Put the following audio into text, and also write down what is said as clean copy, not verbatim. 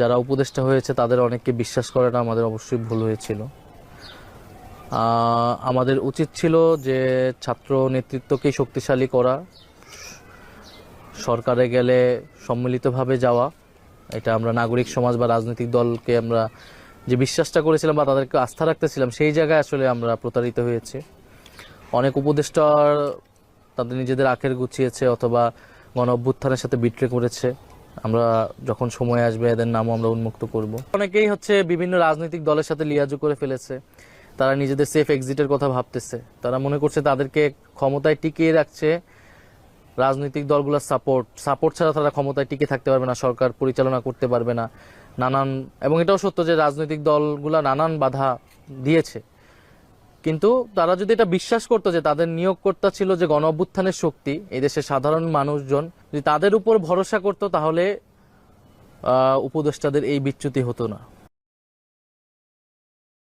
যারা উপদেষ্টা হয়েছে তাদের অনেককে বিশ্বাস করাটা আমাদের অবশ্যই ভুল হয়েছিল। আমাদের উচিত ছিল যে ছাত্র নেতৃত্বকেই শক্তিশালী করা, সরকারে গেলে সম্মিলিতভাবে যাওয়া। এটা আমরা নাগরিক সমাজ বা রাজনৈতিক দলকে আমরা যে বিশ্বাসটা করেছিলাম বা তাদেরকে আস্থা রাখতেছিলাম, সেই জায়গায় আসলে আমরা প্রতারিত হয়েছি। অনেক উপদেষ্টা তাদের নিজেদের আখের গুছিয়েছে অথবা গণ অভ্যুত্থানের সাথে বিট্রে করেছে। আমরা যখন সময় আসবে এদের নামও আমরা উন্মুক্ত করব। অনেকেই হচ্ছে বিভিন্ন রাজনৈতিক দলের সাথে লিয়াজু করে ফেলেছে। তারা নিজেদের সেফ এক্সিটের কথা ভাবতেছে। তারা মনে করছে তাদেরকে ক্ষমতায় টিকিয়ে রাখছে রাজনৈতিক দলগুলোর সাপোর্ট ছাড়া তারা ক্ষমতায় টিকে থাকতে পারবে না, সরকার পরিচালনা করতে পারবে না। এবং এটাও সত্য যে রাজনৈতিক দলগুলা নানান বাধা দিয়েছে, কিন্তু তারা যদি এটা বিশ্বাস করতো যে তাদের নিয়োগকর্তা ছিল যে গণ অভ্যুত্থানের শক্তি, এই দেশের সাধারণ মানুষজন যদি তাদের উপর ভরসা করতো, তাহলে উপদেষ্টাদের এই বিচ্যুতি হতো না।